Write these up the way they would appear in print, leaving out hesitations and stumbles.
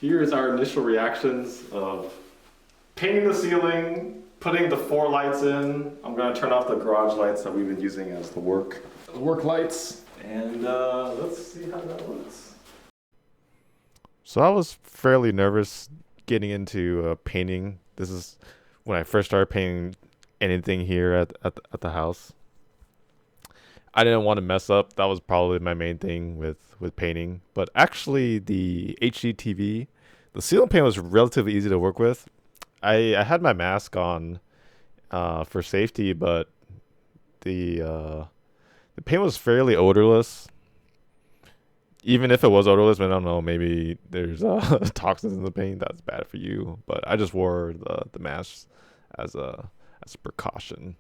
Here's our initial reactions of painting the ceiling, putting the 4 lights in. I'm gonna turn off the garage lights that we've been using as the work lights, and let's see how that looks. So I was fairly nervous getting into painting. This is when I first started painting anything here at the house. I didn't want to mess up. That was probably my main thing with painting. But actually, the HDTV, the ceiling paint was relatively easy to work with. I had my mask on for safety, but the paint was fairly odorless. Even if it was odorless, I don't know, maybe there's toxins in the paint that's bad for you. But I just wore the mask as a precaution.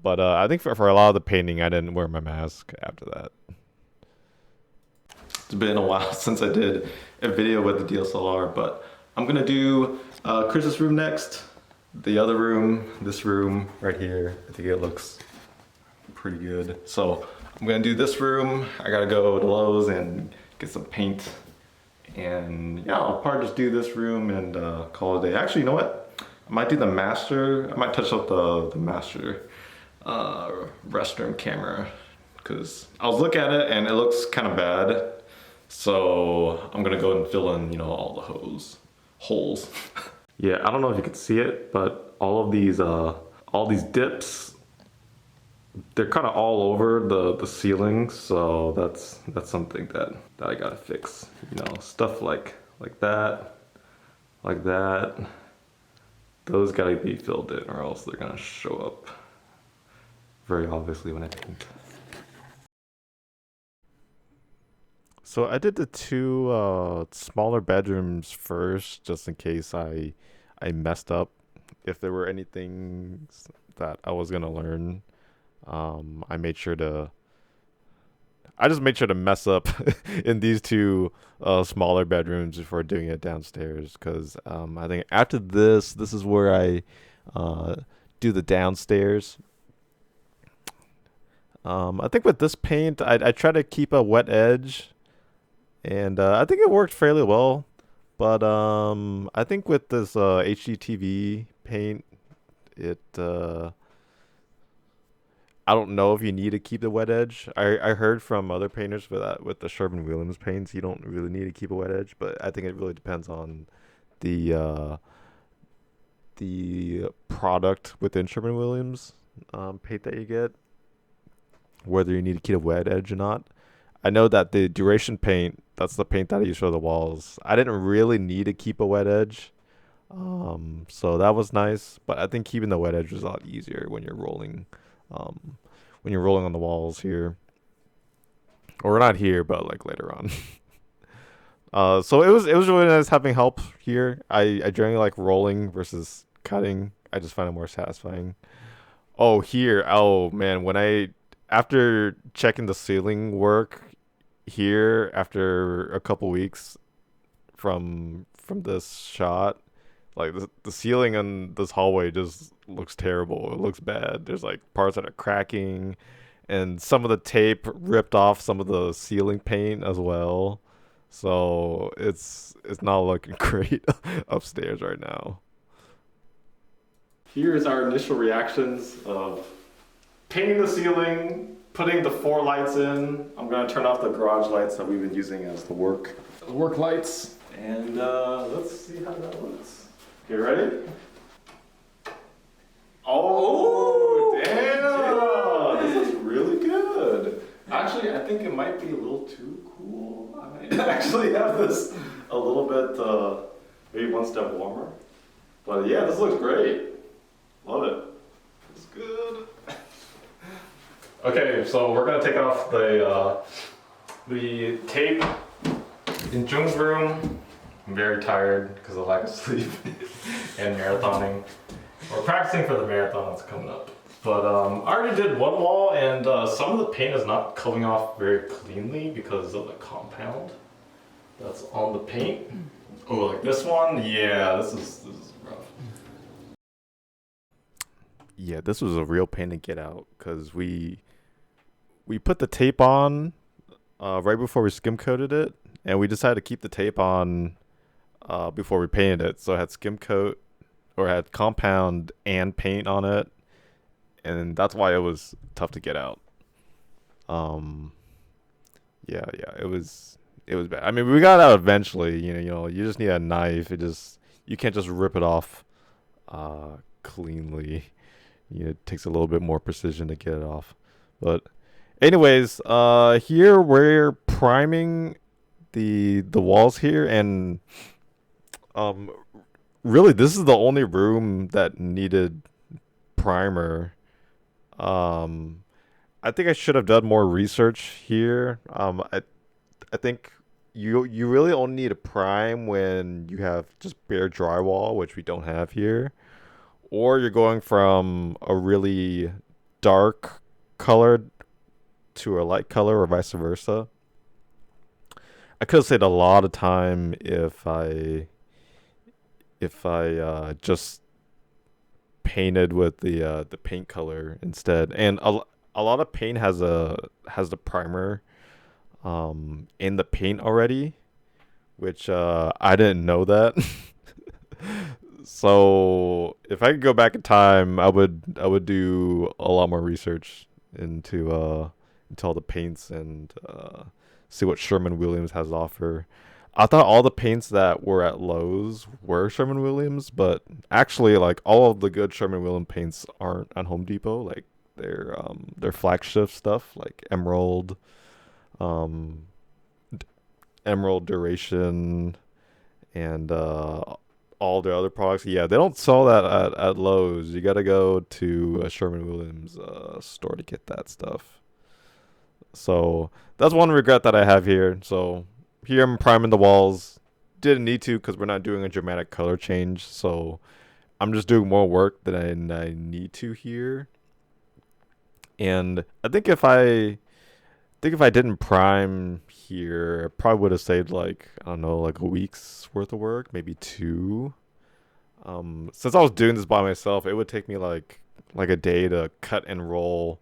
But I think for a lot of the painting, I didn't wear my mask after that. It's been a while since I did a video with the DSLR, but I'm gonna do Chris's room next. The other room, this room right here, I think it looks pretty good. So I'm gonna do this room. I gotta go to Lowe's and get some paint. And yeah, I'll probably just do this room and call it a day. Actually, you know what? I might do the master. I might touch up the master restroom camera, because I was looking at it and it looks kind of bad. So I'm gonna go and fill in, all the holes. Yeah, I don't know if you could see it, but all these dips, they're kind of all over the ceiling. So that's something that I gotta fix. Stuff like that. Those gotta be filled in, or else they're gonna show up very obviously when I paint. So I did the 2 smaller bedrooms first, just in case I messed up. If there were anything that I was gonna learn, I just made sure to mess up in these 2 smaller bedrooms before doing it downstairs. Because I think after this is where I do the downstairs. I think with this paint, I try to keep a wet edge, and I think it worked fairly well. But I think with this HGTV paint, I don't know if you need to keep the wet edge. I heard from other painters with the Sherwin-Williams paints, you don't really need to keep a wet edge. But I think it really depends on the product within Sherwin-Williams paint that you get, whether you need to keep a wet edge or not. I know that the duration paint, that's the paint that I use for the walls, I didn't really need to keep a wet edge. So that was nice, but I think keeping the wet edge was a lot easier when you're rolling on the walls here. Or not here, but like later on. So it was really nice having help here. I generally like rolling versus cutting. I just find it more satisfying. Oh man, after checking the ceiling work here after a couple weeks from this shot, like the ceiling in this hallway just looks terrible. It looks bad. There's like parts that are cracking, and some of the tape ripped off some of the ceiling paint as well. So it's not looking great upstairs right now. Here's our initial reactions of painting the ceiling, putting the 4 lights in. I'm gonna turn off the garage lights that we've been using as the work lights, and let's see how that looks. Okay, ready? Oh, damn! This is really good. Actually, I think it might be a little too cool. I might actually have this a little bit, maybe 1 step warmer. But yeah, this looks great. Love it. It's good. Okay, so we're gonna take off the tape in Jung's room. I'm very tired because of lack of sleep and marathoning. We're practicing for the marathon that's coming up. But I already did 1 wall, and some of the paint is not coming off very cleanly because of the compound that's on the paint. Oh, like this one? Yeah, this is rough. Yeah, this was a real pain to get out because we put the tape on right before we skim coated it, and we decided to keep the tape on before we painted it. So it had skim coat or had compound and paint on it, and that's why it was tough to get out. Um, yeah, it was bad. I mean, we got it out eventually. You just need a knife. You can't just rip it off cleanly. It takes a little bit more precision to get it off. But anyways, here we're priming the walls here, and um really this is the only room that needed primer. Um I think I should have done more research here. I think you really only need a prime when you have just bare drywall, which we don't have here, or you're going from a really dark color to a light color, or vice versa. I could have saved a lot of time if I just painted with the paint color instead. And a lot of paint has the primer in the paint already, which I didn't know that. So if I could go back in time, I would do a lot more research into all the paints and see what Sherman-Williams has to offer. I thought all the paints that were at Lowe's were Sherman-Williams, but actually, like, all of the good Sherman-Williams paints aren't at Home Depot. Like, their flagship stuff, like um, Emerald Duration, and all the other products. Yeah, they don't sell that at Lowe's. You gotta go to a Sherman-Williams store to get that stuff. So that's one regret that I have here. So here I'm priming the walls. Didn't need to because we're not doing a dramatic color change. So I'm just doing more work than I need to here. And I think if I didn't prime here, I probably would have saved, like, I don't know, like a week's worth of work, maybe two. Since I was doing this by myself, it would take me like a day to cut and roll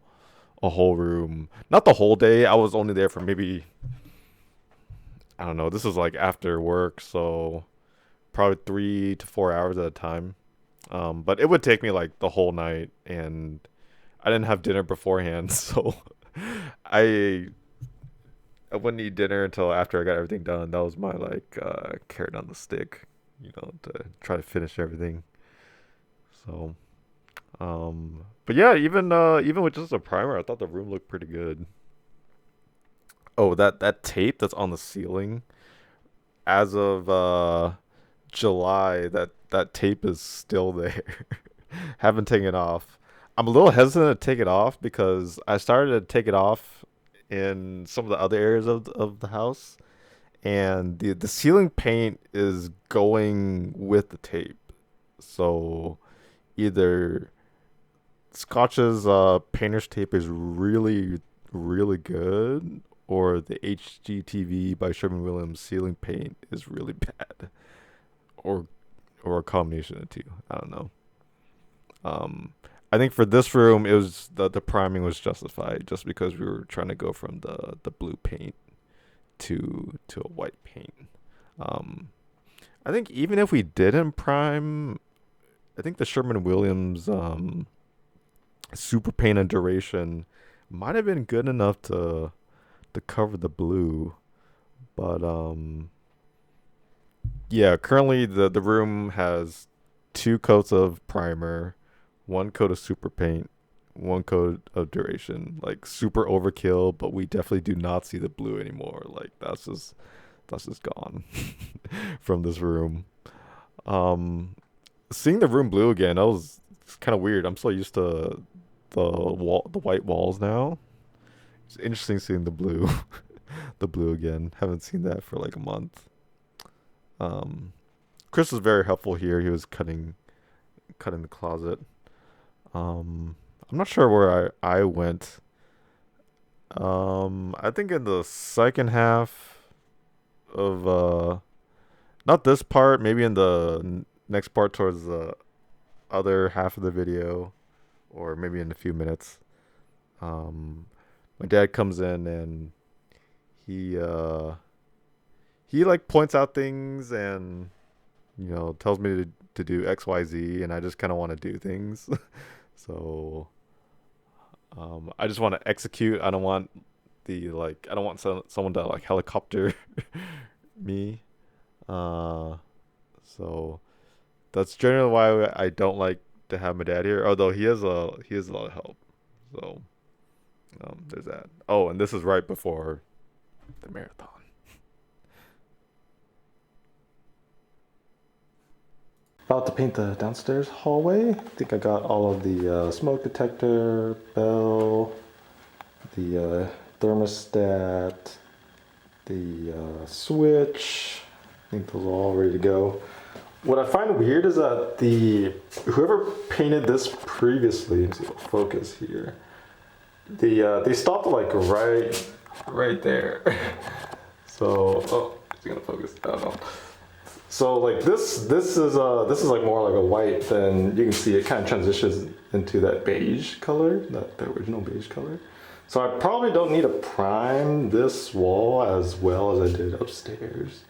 a whole room. Not the whole day. I was only there for maybe, I don't know. This was like after work, so probably 3 to 4 hours at a time. But it would take me like the whole night, and I didn't have dinner beforehand, so I I wouldn't eat dinner until after I got everything done. That was my like carrot on the stick, to try to finish everything. So, but yeah, even with just a primer, I thought the room looked pretty good. Oh, that tape that's on the ceiling, as of July, that tape is still there. Haven't taken it off. I'm a little hesitant to take it off because I started to take it off in some of the other areas of the house, and the ceiling paint is going with the tape. So either Scotch's painter's tape is really really good, or the HGTV by Sherman Williams ceiling paint is really bad, or a combination of the two. I don't know. Um, I think for this room, it was the priming was justified just because we were trying to go from the blue paint to a white paint. Um, I think even if we didn't prime, I think the Sherman Williams super paint and duration might have been good enough to cover the blue, but yeah. Currently, the room has two coats of primer, one coat of super paint, one coat of duration. Like, super overkill, but we definitely do not see the blue anymore. Like, that's just gone from this room. Um, Seeing the room blue again, that was kind of weird. I'm so used to the white walls now. It's interesting seeing the blue, the blue again. Haven't seen that for like a month. Um, Chris was very helpful here. He was cutting the closet. I'm not sure where I went. I think in the second half of not this part, maybe in the next part towards the other half of the video, or maybe in a few minutes. Um, my dad comes in and he he like points out things, and tells me to do X, Y, Z, and I just kind of want to do things. So I just want to execute. I don't want I don't want someone to like helicopter me. Uh, so that's generally why I don't like to have my dad here. Although he has a lot of help. So there's that. Oh, and this is right before the marathon. About to paint the downstairs hallway. I think I got all of the smoke detector, bell, the thermostat, the switch. I think those are all ready to go. What I find weird is that whoever painted this previously, let's see if I'll focus here. They stopped like right there. So is it gonna focus? I don't know. So like this is like more like a white. Then you can see it kind of transitions into that beige color, the original beige color. So I probably don't need to prime this wall as well as I did upstairs.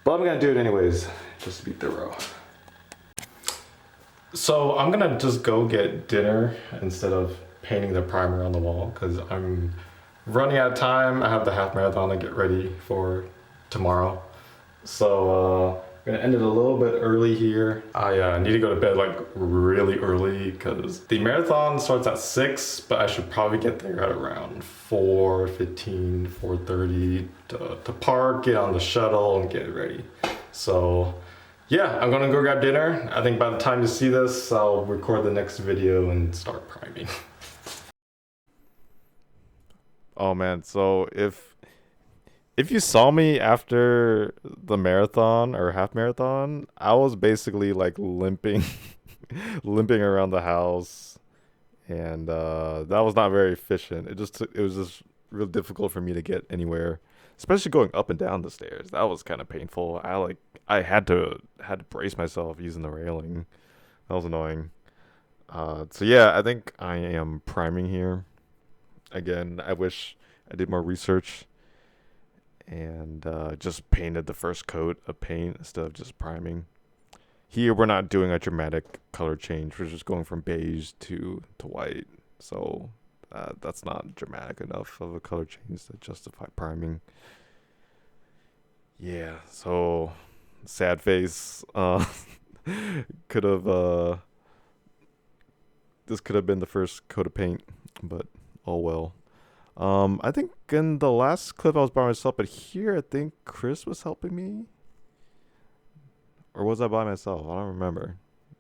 But I'm gonna do it anyways, just to be thorough. So I'm gonna just go get dinner instead of painting the primer on the wall because I'm running out of time. I have the half marathon to get ready for tomorrow. So I'm gonna end it a little bit early here. I need to go to bed like really early because the marathon starts at 6, but I should probably get there at around 4:15, 4:30 to park, get on the shuttle and get ready. So yeah, I'm gonna go grab dinner. I think by the time you see this, I'll record the next video and start priming. Oh man, so if you saw me after the marathon or half marathon, I was basically like limping limping around the house, and that was not very efficient. It was just real difficult for me to get anywhere, especially going up and down the stairs. That was kind of painful. I had to brace myself using the railing. That was annoying. So yeah, I think I am priming here. Again, I wish I did more research and just painted the first coat of paint instead of just priming. Here, we're not doing a dramatic color change. We're just going from beige to white. So that's not dramatic enough of a color change to justify priming. Yeah, so sad face. Could have this could have been the first coat of paint, but oh well. I think in the last clip I was by myself, but here I think Chris was helping me. Or was I by myself? I don't remember.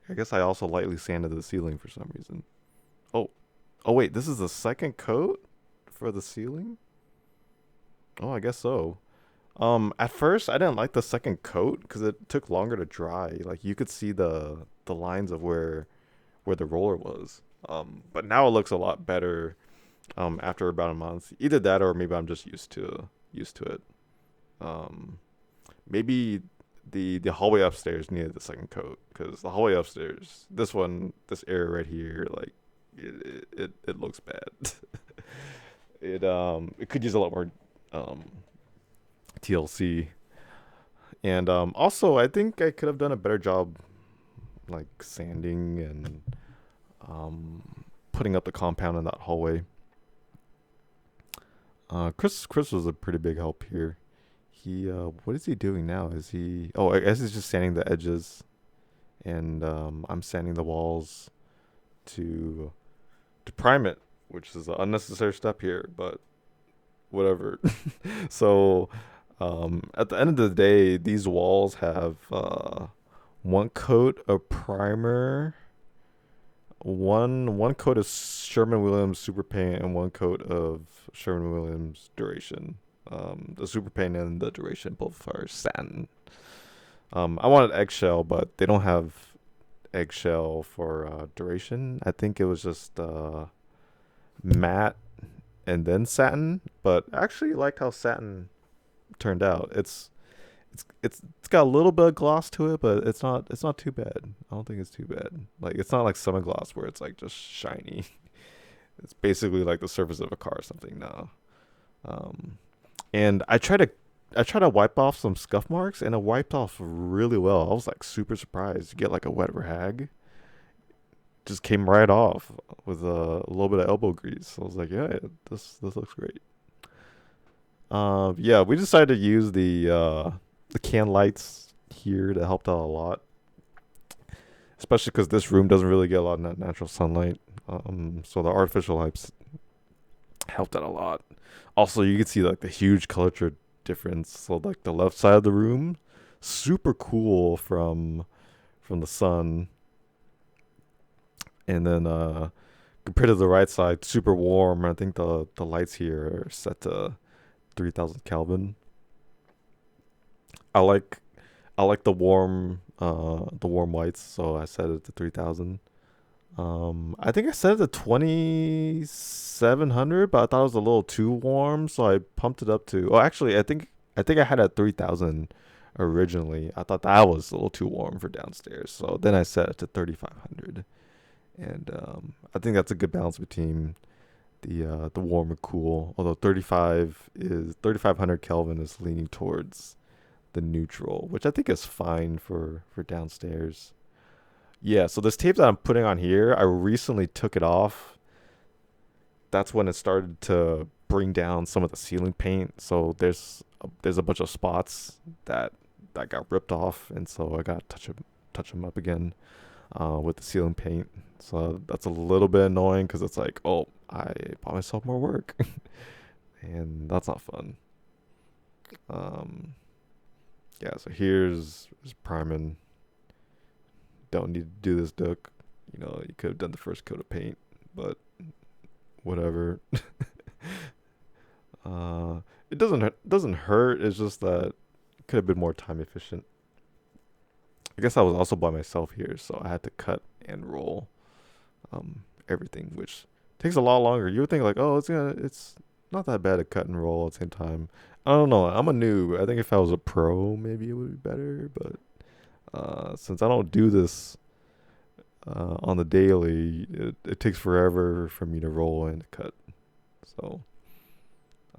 I guess I also lightly sanded the ceiling for some reason. Oh, wait, this is the second coat for the ceiling? Oh, I guess so. At first I didn't like the second coat because it took longer to dry. Like you could see the lines of where the roller was. But now it looks a lot better after about a month. Either that or maybe I'm just used to it. Maybe the hallway upstairs needed the second coat because the hallway upstairs, this area right here, like it looks bad. It could use a lot more TLC. And also I think I could have done a better job like sanding and putting up the compound in that hallway. Chris was a pretty big help here. He what is he doing now? Is he I guess he's just sanding the edges, and I'm sanding the walls to prime it, which is an unnecessary step here, but whatever. So at the end of the day, these walls have one coat of primer, one coat of Sherman-Williams super paint, and one coat of Sherman-Williams duration. The super paint and the duration both are satin. I wanted eggshell, but they don't have eggshell for duration. I think it was just matte and then satin, but I actually liked how satin turned out. It's got a little bit of gloss to it, but it's not too bad. I don't think it's too bad. Like it's not like summer gloss where it's like just shiny. It's basically like the surface of a car or something now. And I try to I tried to wipe off some scuff marks and it wiped off really well. I was like super surprised. You get like a wet rag, just came right off with a little bit of elbow grease. I was like, yeah, this looks great. Yeah, we decided to use the can lights here that helped out a lot, especially because this room doesn't really get a lot of natural sunlight. So the artificial lights helped out a lot. Also, you can see like the huge color difference. So like the left side of the room, super cool from the sun, and then compared to the right side, super warm. I think the lights here are set to 3000 Kelvin. I like I like the warm lights, so I set it to 3000. I think I set it to 2700, but I thought it was a little too warm, so I pumped it up to. Oh, actually, I think I had it at 3000 originally. I thought that was a little too warm for downstairs, so then I set it to 3500, and I think that's a good balance between the warm and cool. Although 3500 Kelvin is leaning towards the neutral, which I think is fine for downstairs. Yeah, so this tape that I'm putting on here, I recently took it off. That's when it started to bring down some of the ceiling paint. So there's a bunch of spots that got ripped off, and so I got to touch them up again with the ceiling paint. So that's a little bit annoying because it's like, oh, I bought myself more work, and that's not fun. Um, yeah, so here's priming. Don't need to do this, Duck. You could have done the first coat of paint, but whatever. It doesn't hurt. It's just that it could have been more time efficient. I guess I was also by myself here, so I had to cut and roll everything, which takes a lot longer. You would think like, oh, it's not that bad to cut and roll at the same time. I don't know. I'm a noob. I think if I was a pro, maybe it would be better. But since I don't do this on the daily, it takes forever for me to roll and to cut. So,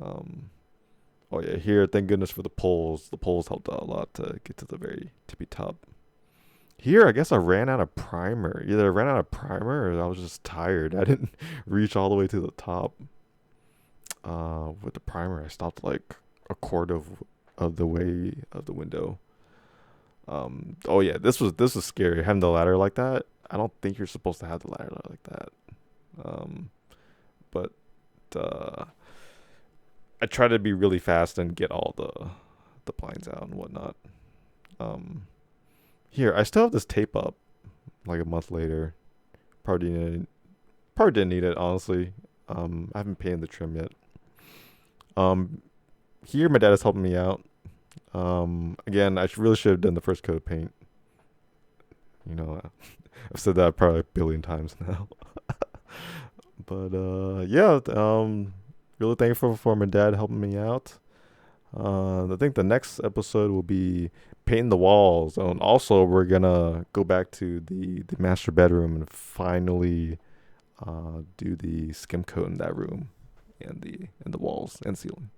um, oh yeah, here, thank goodness for the poles. The poles helped out a lot to get to the very tippy top. Here, I guess I ran out of primer. Either I ran out of primer or I was just tired. I didn't reach all the way to the top. With the primer, I stopped like a quarter of the way of the window. Oh yeah, this was scary. Having the ladder like that. I don't think you're supposed to have the ladder like that. Um, but uh, I try to be really fast and get all the blinds out and whatnot. Um, Here, I still have this tape up like a month later. Probably didn't need it, honestly. I haven't painted the trim yet. Um, Here my dad is helping me out. Again, really should have done the first coat of paint. I've said that probably a billion times now. But yeah, really thankful for my dad helping me out. I think the next episode will be painting the walls, and also we're gonna go back to the master bedroom and finally do the skim coat in that room and the walls and ceiling.